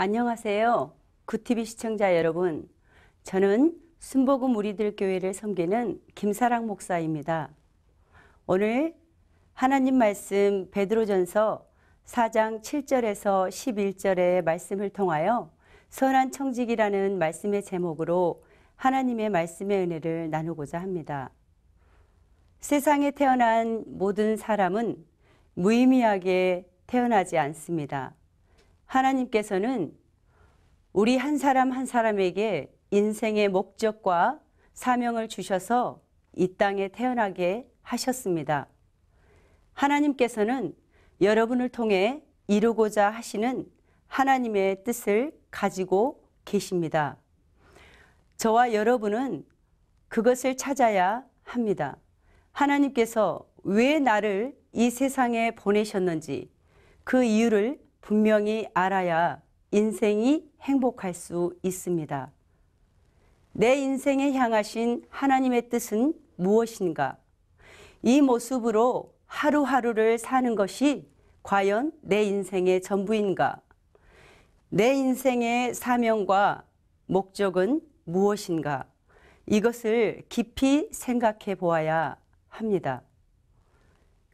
안녕하세요. 굿TV 시청자 여러분. 저는 순복음 우리들 교회를 섬기는 김사랑 목사입니다. 오늘 하나님 말씀 베드로전서 4장 7절에서 11절의 말씀을 통하여 선한 청지기라는 말씀의 제목으로 하나님의 말씀의 은혜를 나누고자 합니다. 세상에 태어난 모든 사람은 무의미하게 태어나지 않습니다. 하나님께서는 우리 한 사람 한 사람에게 인생의 목적과 사명을 주셔서 이 땅에 태어나게 하셨습니다. 하나님께서는 여러분을 통해 이루고자 하시는 하나님의 뜻을 가지고 계십니다. 저와 여러분은 그것을 찾아야 합니다. 하나님께서 왜 나를 이 세상에 보내셨는지 그 이유를 분명히 알아야 인생이 행복할 수 있습니다. 내 인생에 향하신 하나님의 뜻은 무엇인가? 이 모습으로 하루하루를 사는 것이 과연 내 인생의 전부인가? 내 인생의 사명과 목적은 무엇인가? 이것을 깊이 생각해 보아야 합니다.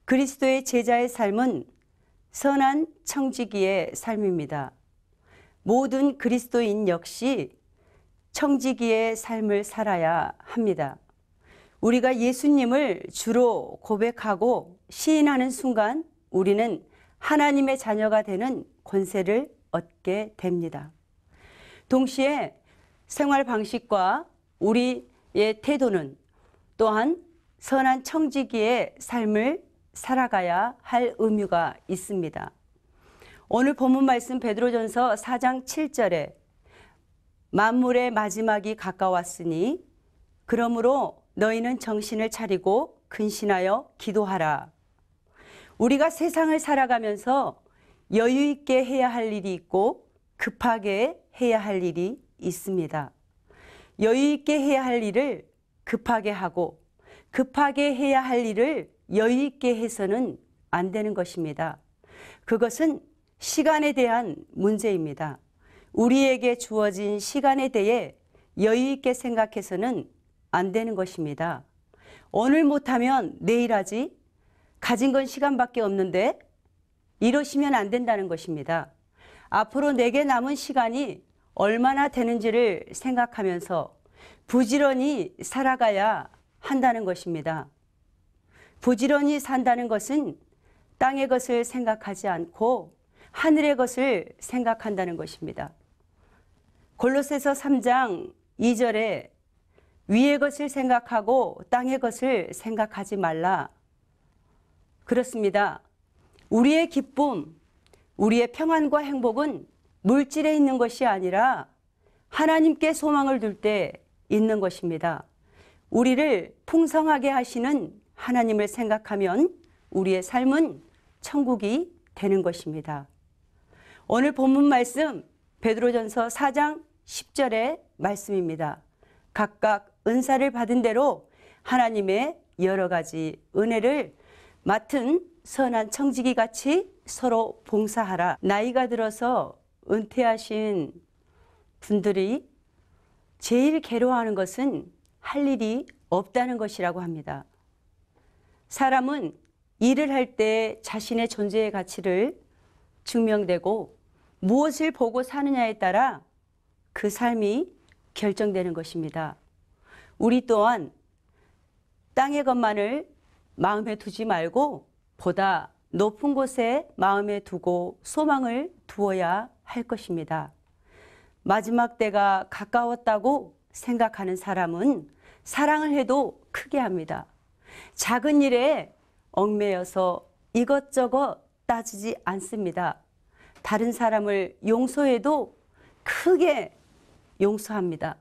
그리스도의 제자의 삶은 선한 청지기의 삶입니다. 모든 그리스도인 역시 청지기의 삶을 살아야 합니다. 우리가 예수님을 주로 고백하고 시인하는 순간 우리는 하나님의 자녀가 되는 권세를 얻게 됩니다. 동시에 생활 방식과 우리의 태도는 또한 선한 청지기의 삶을 살아가야 할 의무가 있습니다. 오늘 본문 말씀 베드로전서 4장 7절에 만물의 마지막이 가까웠으니 그러므로 너희는 정신을 차리고 근신하여 기도하라. 우리가 세상을 살아가면서 여유 있게 해야 할 일이 있고 급하게 해야 할 일이 있습니다. 여유 있게 해야 할 일을 급하게 하고 급하게 해야 할 일을 여유 있게 해서는 안 되는 것입니다. 그것은 시간에 대한 문제입니다. 우리에게 주어진 시간에 대해 여유 있게 생각해서는 안 되는 것입니다. 오늘 못하면 내일 하지, 가진 건 시간밖에 없는데 이러시면 안 된다는 것입니다. 앞으로 내게 남은 시간이 얼마나 되는지를 생각하면서 부지런히 살아가야 한다는 것입니다. 부지런히 산다는 것은 땅의 것을 생각하지 않고 하늘의 것을 생각한다는 것입니다. 골로새서 3장 2절에 위의 것을 생각하고 땅의 것을 생각하지 말라. 그렇습니다. 우리의 기쁨, 우리의 평안과 행복은 물질에 있는 것이 아니라 하나님께 소망을 둘 때 있는 것입니다. 우리를 풍성하게 하시는 하나님을 생각하면 우리의 삶은 천국이 되는 것입니다. 오늘 본문 말씀 베드로전서 4장 10절의 말씀입니다. 각각 은사를 받은 대로 하나님의 여러 가지 은혜를 맡은 선한 청지기 같이 서로 봉사하라. 나이가 들어서 은퇴하신 분들이 제일 괴로워하는 것은 할 일이 없다는 것이라고 합니다. 사람은 일을 할 때 자신의 존재의 가치를 증명되고 무엇을 보고 사느냐에 따라 그 삶이 결정되는 것입니다. 우리 또한 땅의 것만을 마음에 두지 말고 보다 높은 곳에 마음에 두고 소망을 두어야 할 것입니다. 마지막 때가 가까웠다고 생각하는 사람은 사랑을 해도 크게 합니다. 작은 일에 얽매여서 이것저것 따지지 않습니다. 다른 사람을 용서해도 크게 용서합니다.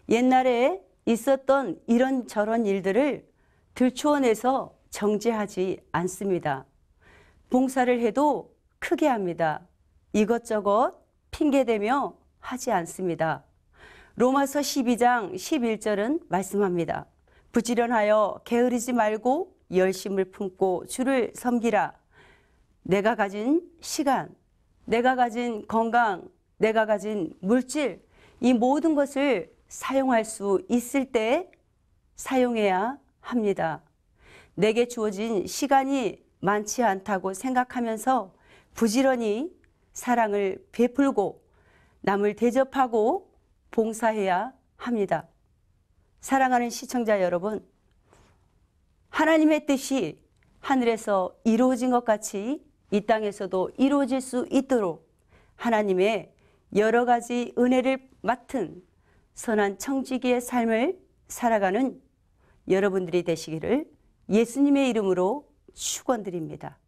옛날에 있었던 이런저런 일들을 들추어내서 정죄하지 않습니다. 봉사를 해도 크게 합니다. 이것저것 핑계대며 하지 않습니다. 로마서 12장 11절은 말씀합니다. 부지런하여 게으르지 말고 열심을 품고 주를 섬기라. 내가 가진 시간, 내가 가진 건강, 내가 가진 물질, 이 모든 것을 사용할 수 있을 때 사용해야 합니다. 내게 주어진 시간이 많지 않다고 생각하면서 부지런히 사랑을 베풀고 남을 대접하고 봉사해야 합니다. 사랑하는 시청자 여러분, 하나님의 뜻이 하늘에서 이루어진 것 같이 이 땅에서도 이루어질 수 있도록 하나님의 여러 가지 은혜를 맡은 선한 청지기의 삶을 살아가는 여러분들이 되시기를 예수님의 이름으로 축원드립니다.